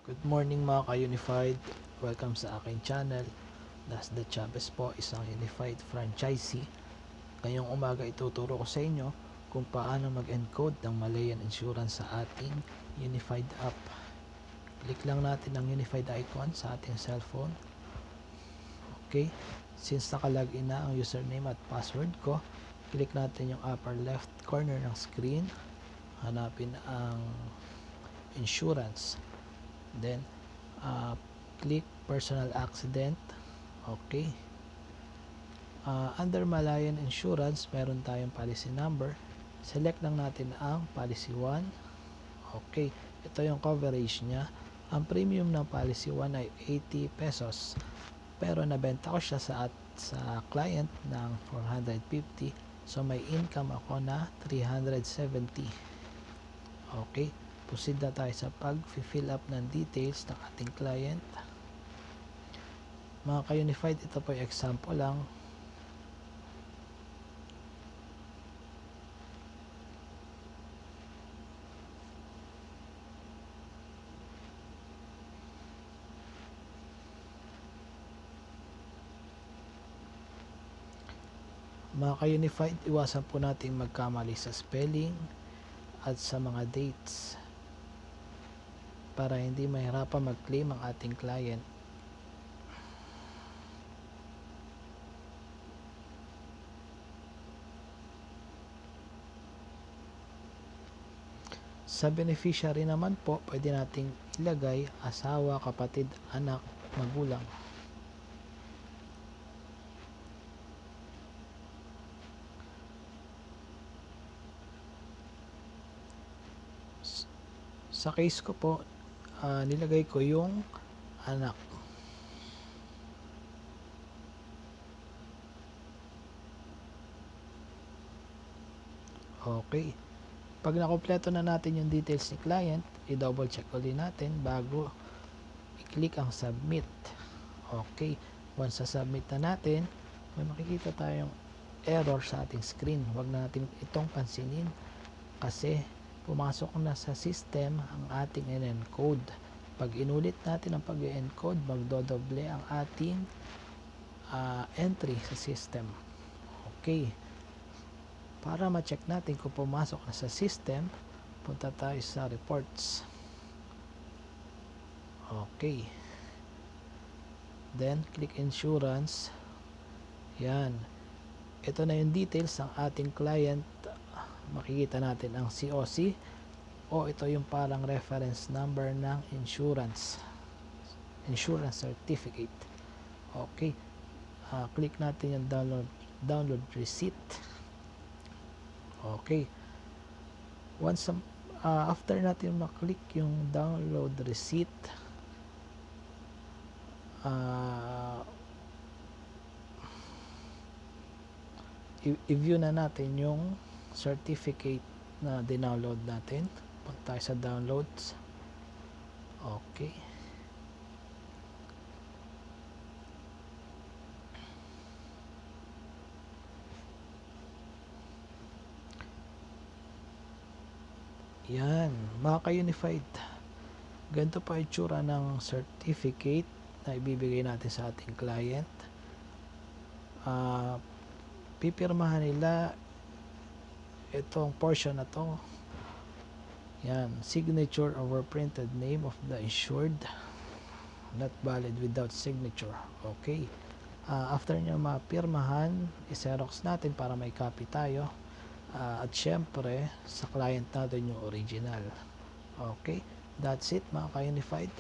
Good morning mga ka-Unified. Welcome sa aking channel. Das the Chavez po, isang Unified franchisee. Ngayong umaga ituturo ko sa inyo kung paano mag-encode ng Malayan Insurance sa ating Unified app. Click lang natin ang Unified icon sa ating cellphone. Okay. Since nakalagin na ang username at password ko, click natin yung upper left corner ng screen. Hanapin ang insurance. Then click personal accident. Okay. Under Malayan Insurance, meron tayong policy number. Select lang natin ang policy 1. Okay. Ito yung coverage niya. Ang premium ng policy 1 ay 80 pesos. Pero nabenta ko siya sa client ng 450. So may income ako na 370. Okay. Proceed na tayo sa pag-fill up ng details ng ating client. Mga ka-Unified, ito po yung example lang. Mga ka-Unified, iwasan po natin magkamali sa spelling at sa mga dates para hindi mahirapan mag-claim ang ating client. Sa beneficiary naman po, pwede nating ilagay asawa, kapatid, anak, magulang. Sa case ko po, nilagay ko yung anak. Okay. Pag nakompleto na natin yung details ni client, i-double check ulit natin bago i-click ang submit. Okay. Once sa submit na natin, may makikita tayong error sa ating screen. Huwag na natin itong pansinin kasi pumasok na sa system ang ating encode. Pag inulit natin ang pag-encode, magdodoble ang ating entry sa system. Okay. Para ma-check natin kung pumasok na sa system, punta tayo sa reports. Okay. Then, click insurance. Yan. Ito na yung details ng ating client. Makikita natin ang COC o ito yung parang reference number ng insurance certificate. Okay. Click natin yung download receipt. Okay. Once after natin maklik yung download receipt, i-view na natin yung certificate na dinownload natin. Punta tayo sa downloads. Okay. Yan, mga ka-Unified. Ganito pa itsura ng certificate na ibibigay natin sa ating client. Pipirmahan nila itong portion na to. Yan, signature over printed name of the insured, not valid without signature. Okay. After nyo mapirmahan, i-xerox natin para may copy tayo. At syempre, sa client natin yung original. Okay. That's it mga ka-Unified.